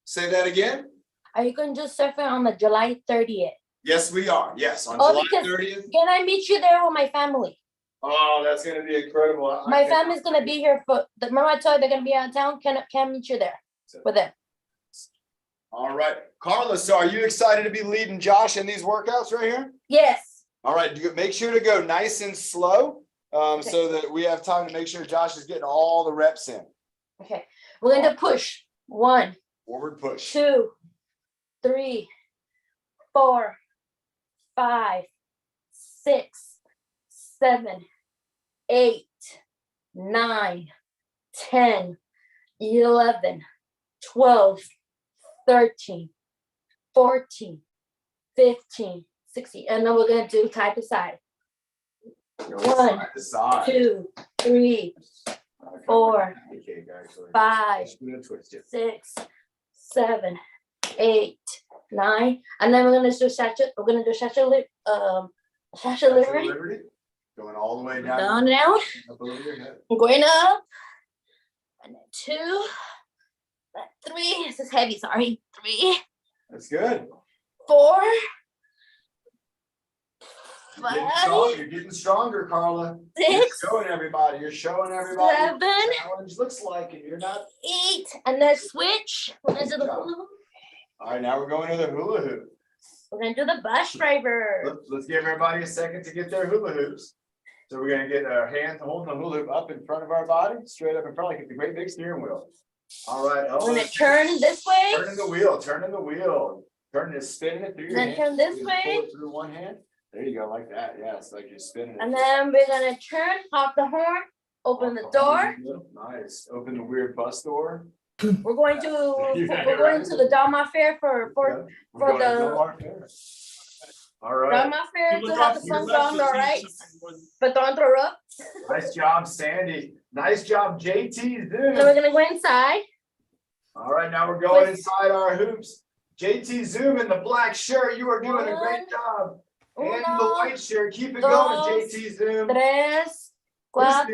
Say that again? Are you going to do surfing on the July 30th? Yes, we are. Yes, on Oh, July because- 30th. Can I meet you there with my family? Oh, that's going to be incredible. My family's going to be here remember I told you they're going to be out of town? Can I meet you there with them? All right. Carla, so are you excited to be leading Josh in these workouts right here? Yes. All right. Make sure to go nice and slow so that we have time to make sure Josh is getting all the reps in. Okay. We're going to push. 1, Forward push. 2, 3, 4, 5, 6, 7, 8, 9, 10, 11, 12, 13, 14, 15, 16. And then we're going to do side to side. Go 1, side to side. 2, 3, 4, Okay, actually. 5, Just gonna twist it. 6, 7, 8, 9, and then we're gonna do Statue of Liberty. Liberty. Going all the way down. Down, Up over your head. I'm going up, and then 2, 3. This is heavy. Sorry. 3, That's good. 4, You're getting stronger, Carla. You're 6, showing everybody. You're showing everybody what 7, the challenge looks like, and you're not. 8, and then switch. We're gonna do the Good job. hula hoop. All right, now we're going to the hula hoop. We're gonna do the bus driver. Let's give everybody a second to get their hula hoops. So we're gonna get our hands holding the hula hoop up in front of our body, straight up in front, like it's a great big steering wheel. All right. We're gonna turn this way, Turning the wheel, turning the wheel, turning it, spinning it through your then hand. turn this You just pull way, it through one hand. There you go, like that. Yeah, it's like you're spinning it. and then we're gonna turn off the horn, open the door. Nice. Open the weird bus door. We're going to the Dalma Fair for We're for going to the- Del Mar Fair. All right. Dalma Fair You to look have off the to your fun left, on you'll the see right, something with- but don't throw up. Nice job, Sandy. Nice job, JT. And then we're gonna go inside. All right, now we're going Twist. inside our hoops. JT Zoom in the black shirt. You are doing a great 1, job. And the 1, white shirt. Keep it dos, going, JT Zoom. 3, 4,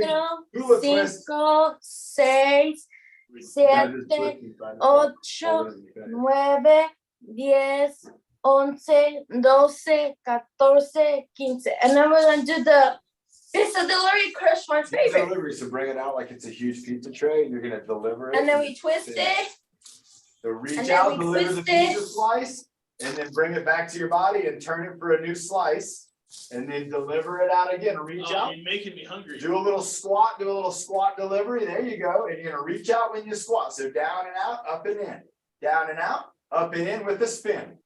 Hula twist. 5, 6, 7, 8, 9, 10, 11, 12, 14, 15. And then we're gonna do the pizza delivery crush, my favorite. Delivery, so bring it out like it's a huge pizza tray and you're gonna deliver it. And then we twist it. So reach and then out, we deliver the twist it. pizza slice, and then bring it back to your body and turn it for a new slice. And then deliver it out again, reach Oh, out. you're making me hungry. Do a little squat delivery. There you go. And you're gonna reach out when you squat. So down and out, up and in. Down and out, up and in with a spin.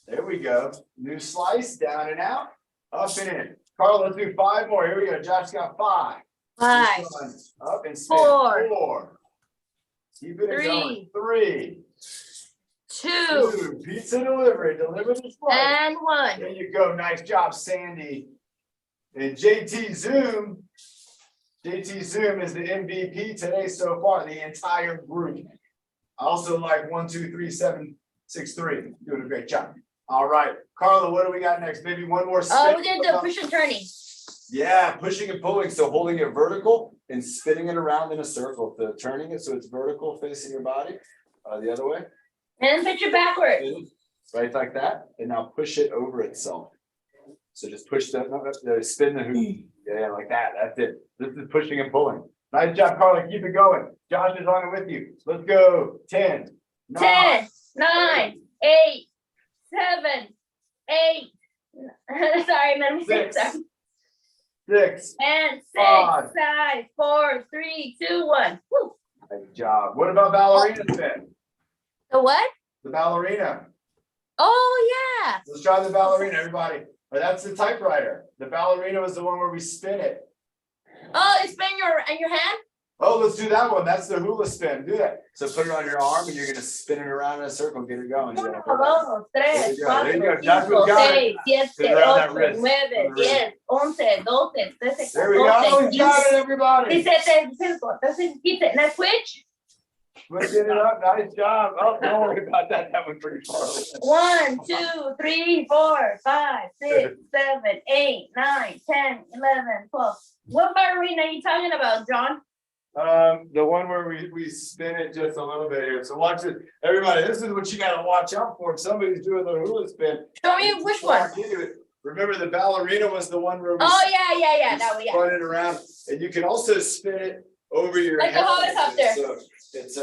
There we go. New slice, down and out, up and in. Carl, let's do 5 more. Here we go. Josh got 5. 5, This one, up and spin. 4, 4. Keep it 3, going. 3, 2, 2. Pizza delivery. Deliver the slice. and 1. There you go. Nice job, Sandy. And JT Zoom. JT Zoom is the MVP today so far, the entire group. I also like 1, 2, 3, 7, 6, 3. Doing a great job. All right, Carla, what do we got next? Maybe one more. Oh, we're spin. gonna do push and turning. Yeah, pushing and pulling. So holding it vertical and spinning it around in a circle. So turning it so it's vertical facing your body. The other way. And pitch it backward. Right like that. And now push it over itself. So just push the spin the hoop. Yeah, like that. That's it. This is pushing and pulling. Nice job, Carla. Keep it going. Josh is on it with you. Let's go. 10, 9, 10, 9, 8, 7, 8. Sorry, let me say 6, that. 6. And 6, 5. 5, 4, 3, 2, 1. Woo. Nice job. What about ballerina spin? The what? The ballerina. Oh, yeah. Let's try the ballerina, everybody. Or that's the typewriter. The ballerina was the one where we spin it. Oh, it's been in your hand? Oh, let's do that one. That's the hula spin. Do that. So put it on your arm and you're gonna spin it around in a circle, get it going. 1, Yeah. 2, 3, There you go. There you go. 4, Joshua 5, got it. 6, 7, Around that 8, wrist. 9, On the 10, wrist. 11, 12, 13, There we go. We got it, everybody. 17, 18, 19, 20. Now switch. Switching it up. Nice job. Oh, don't worry about that. That went pretty far. 1, 2, 3, 4, 5, 6, 7, 8, 9, 10, 11, 12. What ballerina are you talking about, John? The one where we spin it just a little bit here. So watch it. Everybody, this is what you gotta watch out for. If somebody's doing the hula spin. Show me which one. Remember the ballerina was the one where we Oh, yeah, that one, yeah. spun it around. And you can also spin it over your Like a head. helicopter. So it's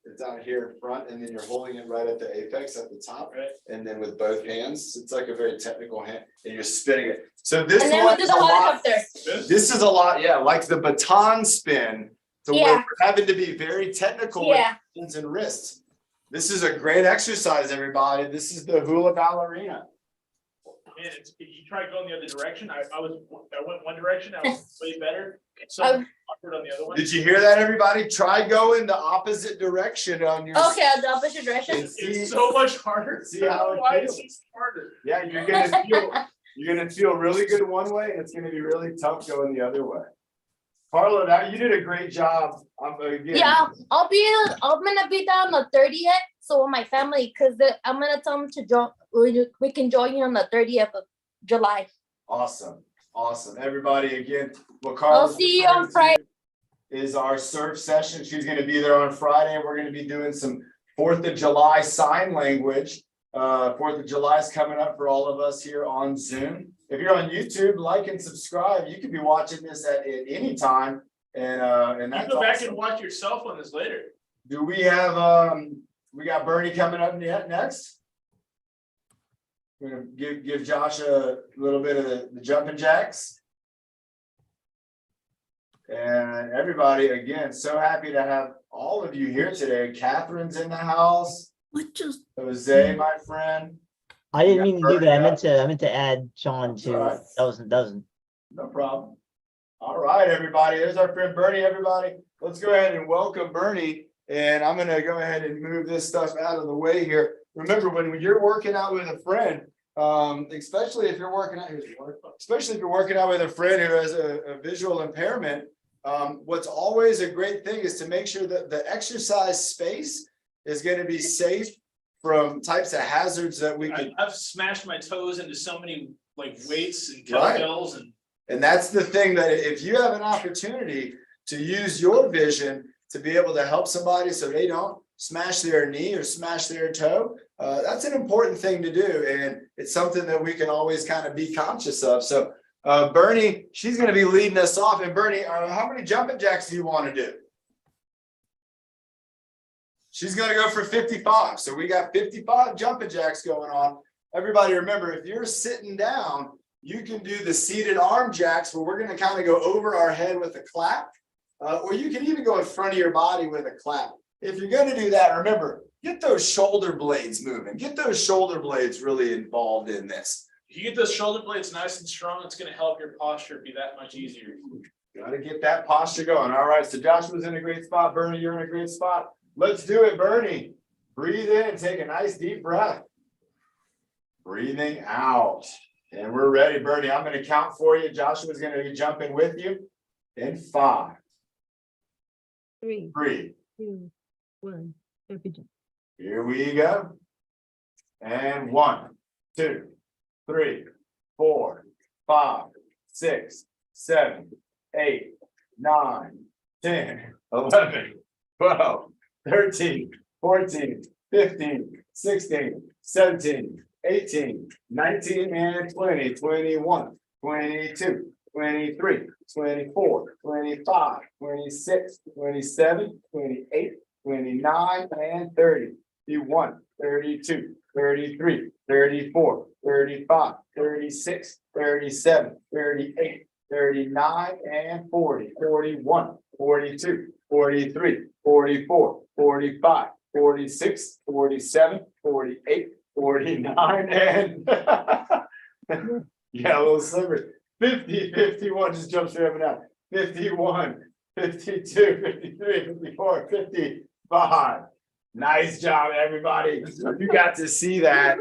it's out here in front and then you're holding it right at the apex at the top. Right. And then with both hands, it's like a very technical hand and you're spinning it. So this And then one we do is the a lot. helicopter. This is a lot, yeah, like the baton spin. So Yeah. we're having to be very technical with Yeah. hands and wrists. This is a great exercise, everybody. This is the hula ballerina. Man, you try going the other direction. I went one direction. I was way better. So Oh. awkward on the other one. Did you hear that, everybody? Try going the opposite direction on your. Okay, the opposite direction. And see, It's so much harder. See how it Why feels. it's so harder? yeah, you're gonna feel really good one way, and it's gonna be really tough going the other way. Carla, now you did a great job. Again, Yeah, I'm gonna be there on the 30th. So with my family, because I'm gonna tell them to join. We can join you on the 30th of July. Awesome, everybody. Again, what I'll Carla see you on Friday. is our surf session. She's gonna be there on Friday. We're gonna be doing some 4th of July sign language. 4th of July is coming up for all of us here on Zoom. If you're on YouTube, like and subscribe. You could be watching this at any time. And You that's go back awesome. and watch yourself on this later. Do we have, we got Bernie coming up next? We're gonna give Josh a little bit of the jumping jacks. And everybody, again, so happy to have all of you here today. Catherine's in the house. Jose, my friend. I didn't mean to do that. I Bernie meant to add Sean to Alright. doesn't. No problem. All right, everybody. There's our friend Bernie, everybody. Let's go ahead and welcome Bernie. And I'm gonna go ahead and move this stuff out of the way here. Remember, when you're working out with a friend, especially if you're working out, especially if you're working out with a friend who has a visual impairment, what's always a great thing is to make sure that the exercise space is gonna be safe from types of hazards that we can. I've smashed my toes into so many like weights and Right. kettlebells And that's the thing, that if you have an opportunity to use your vision to be able to help somebody so they don't smash their knee or smash their toe, that's an important thing to do. And it's something that we can always kind of be conscious of. So Bernie, she's going to be leading us off. And Bernie, how many jumping jacks do you want to do? She's going to go for 55. So we got 55 jumping jacks going on. Everybody remember, if you're sitting down, you can do the seated arm jacks where we're going to kind of go over our head with a clap, or you can even go in front of your body with a clap. If you're going to do that, remember, get those shoulder blades moving. Get those shoulder blades really involved in this. if you get those shoulder blades nice and strong, it's going to help your posture be that much easier. Got to get that posture going. All right, so Joshua's in a great spot. Bernie, you're in a great spot. Let's do it, Bernie. Breathe in, take a nice deep breath. Breathing out. And we're ready, Bernie. I'm going to count for you. Joshua's going to be jumping with you in 5, 3, 3. 2, 1. Happy jump. Here we go. And 1, 2, 3, 4, 5, 6, 7, 8, 9, 10, 11, 12, 13, 14, 15, 16, 17, 18, 19, and 20, 21, 22, 23, 24, 25, 26, 27, 28, 29, and 30, 31, 32, 33, 34, 35, 36, 37, 38, 39, and 40, 41, 42, 43, 44, 45, 46, 47, 48, 49, and yeah, a little sliver. 50, 51, just jump straight up and down. 51, 52, 53, 54, 55. Nice job, everybody. You got to see that.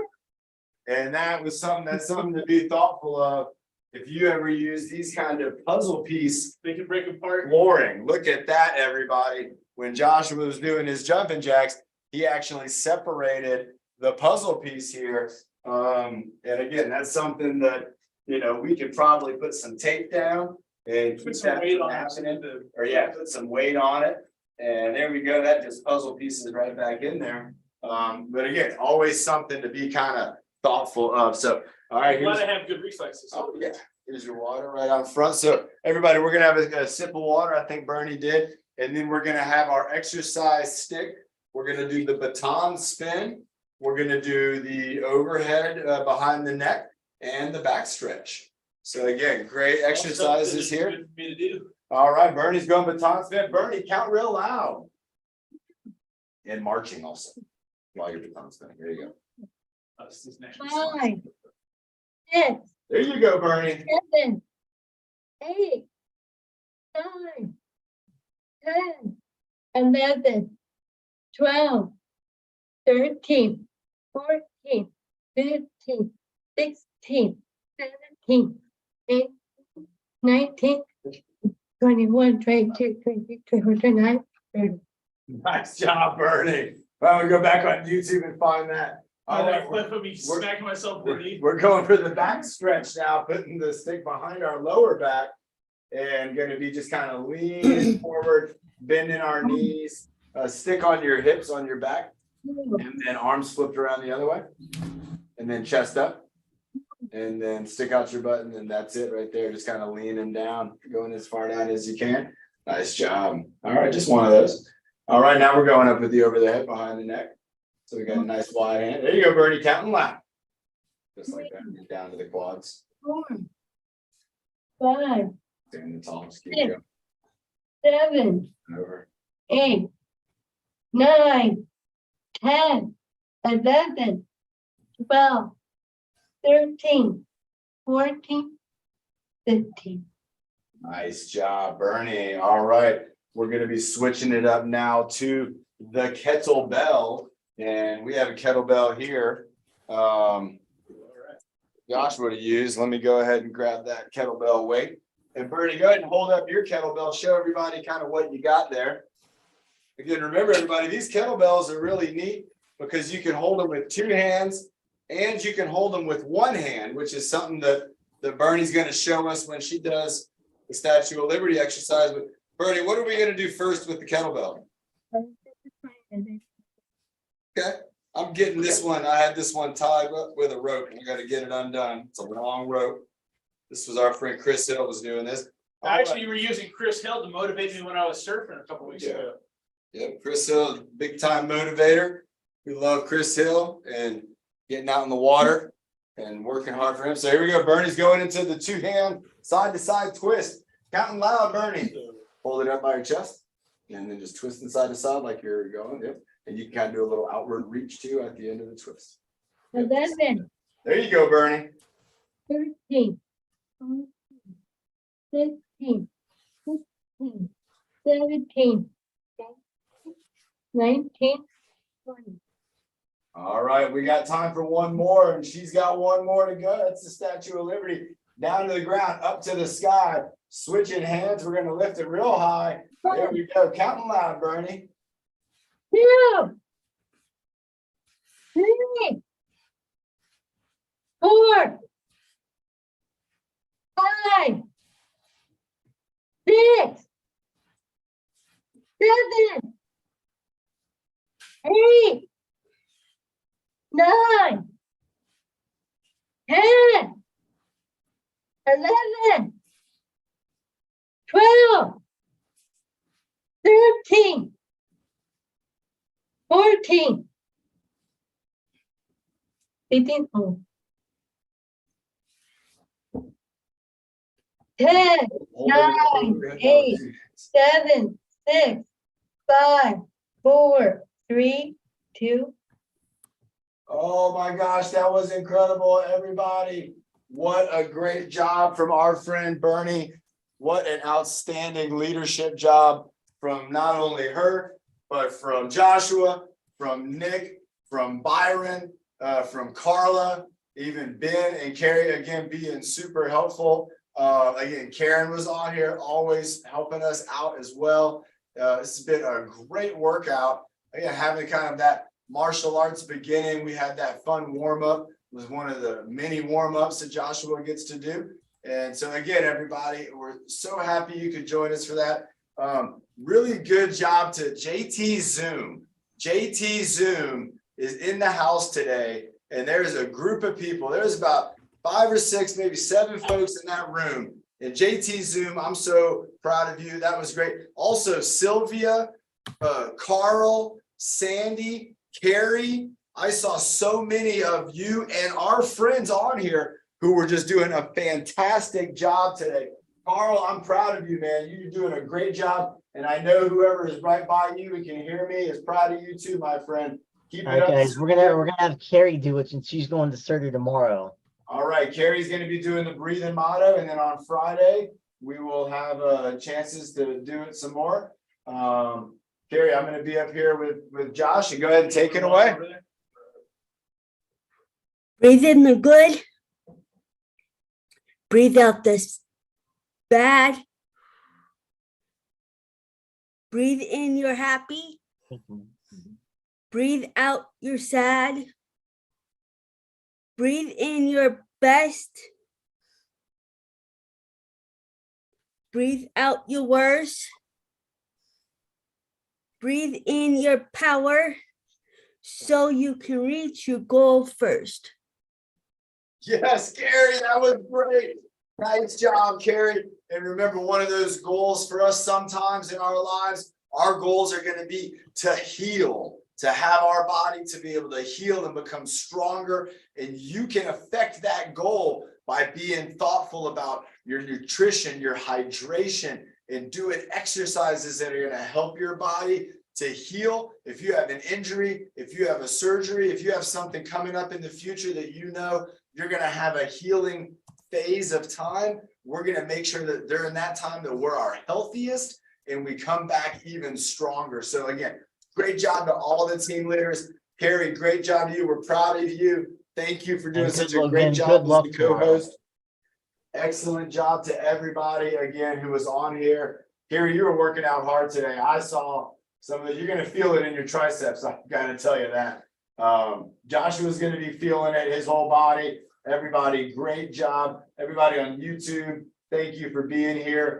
And that's something to be thoughtful of. If you ever use these kind of puzzle piece They can break apart. flooring, look at that, everybody. When Joshua was doing his jumping jacks, he actually separated the puzzle piece here. And again, that's something that, we could probably put some tape down and keep Put some that weight from on it. happening. Or yeah, put some weight on it. And there we go. That just puzzle pieces right back in there. But again, always something to be kind of thoughtful of. So, all right, You here's, gotta have good reflexes. oh yeah, here's your water right out front. So everybody, we're gonna have a sip of water. I think Bernie did. And then we're gonna have our exercise stick. We're gonna do the baton spin. We're gonna do the overhead behind the neck and the back stretch. So again, great exercises here. Good for me to do. All right, Bernie's going baton spin. Bernie, count real loud. And marching also. While you're baton spinning. There you go. This is next week's 5, 6, There you go, Bernie. 7, 8, 9, 10, 11, 12, 13, 14, 15, 16, 17, 18, 19, 21, 22, 23, 24, 29, 30. Nice job, Bernie. Well, we go back on YouTube and find that. All right, Clip of me smacking myself in the knee. we're going for the back stretch now, putting the stick behind our lower back and going to be just kind of leaning forward, bending our knees, stick on your hips, on your back. And then arms flipped around the other way. And then chest up. And then stick out your butt, and then that's it right there. Just kind of leaning down, going as far down as you can. Nice job. All right, just one of those. All right, now we're going up with the over the head, behind the neck. So we got a nice wide hand. There you go, Bernie, counting loud. Just like that, and down to the quads. 4, 5, Stand tall, just keep 6, going 7, over. 8, 9, 10, 11, 12, 13, 14, 15. Nice job, Bernie. All right, we're gonna be switching it up now to the kettlebell, and we have a kettlebell here. Joshua to use. Let me go ahead and grab that kettlebell weight. And Bernie, go ahead and hold up your kettlebell. Show everybody kind of what you got there. Again, remember everybody, these kettlebells are really neat because you can hold them with 2 hands and you can hold them with 1 hand, which is something that Bernie's going to show us when she does the Statue of Liberty exercise. But Bernie, what are we going to do first with the kettlebell? Okay, I'm getting this one. I had this one tied up with a rope. I got to get it undone. It's a long rope. This was our friend Chris Hill was doing this. Actually, you were using Chris Hill to motivate me when I was surfing a couple weeks ago. Yep, Chris Hill, big time motivator. We love Chris Hill and getting out in the water and working hard for him. So here we go. Bernie's going into the 2-hand side to side twist. Counting loud, Bernie. Hold it up by your chest and then just twisting side to side like you're going. Yep. And you can kind of do a little outward reach too at the end of the twist. 11, There you go, Bernie. 13, 14, 15, 16, 17, 19, 20. All right, we got time for one more, and she's got one more to go. That's the Statue of Liberty. Down to the ground, up to the sky. Switching hands. We're going to lift it real high. There we go. Counting loud, Bernie. 2, 3, 4, 5, 6, 7, 8, 9, 10, 11, 12, 13, 14, 15, 10, 9, 8, 7, 6, 5, 4, 3, 2. Oh my gosh, that was incredible, everybody. What a great job from our friend Bernie. What an outstanding leadership job from not only her, but from Joshua, from Nick, from Byron, from Carla, even Ben and Carrie, again, being super helpful. Again, Karen was on here, always helping us out as well. This has been a great workout. Again, having kind of that martial arts beginning. We had that fun warm-up. It was one of the many warm-ups that Joshua gets to do. And so again, everybody, we're so happy you could join us for that. Really good job to JT Zoom. JT Zoom is in the house today, and there's a group of people. There's about 5 or 6, maybe 7 folks in that room. And JT Zoom, I'm so proud of you. That was great. Also, Sylvia, Carl, Sandy, Carrie. I saw so many of you and our friends on here who were just doing a fantastic job today. Carl, I'm proud of you, man. You're doing a great job. And I know whoever is right by you and can hear me is proud of you too, my friend. Keep All it right, up. guys, we're gonna have Carrie do it since she's going to surgery tomorrow. All right, Carrie's going to be doing the breathing motto, and then on Friday we will have chances to do it some more. Carrie, I'm going to be up here with Josh, and go ahead and take it away. Breathe in the good. Breathe out the bad. Breathe in your happy. Breathe out your sad. Breathe in your best. Breathe out your worst. Breathe in your power. so you can reach your goal first. Yes, Carrie, that was great. Nice job, Carrie. And remember, one of those goals for us sometimes in our lives, our goals are going to be to heal, to have our body to be able to heal and become stronger. And you can affect that goal by being thoughtful about your nutrition, your hydration, and doing exercises that are going to help your body to heal. If you have an injury, if you have a surgery, if you have something coming up in the future that you know you're going to have a healing phase of time, we're going to make sure that during that time that we're our healthiest and we come back even stronger. So again, great job to all the team leaders. Carrie, great job to you. We're proud of you. Thank you for doing And such good a luck, great and job good as luck the tomorrow. co-host. Excellent job to everybody again who was on here. Carrie, you were working out hard today. I saw some of it. You're going to feel it in your triceps. I got to tell you that. Joshua's going to be feeling it, his whole body. Everybody, great job. Everybody on YouTube, thank you for being here.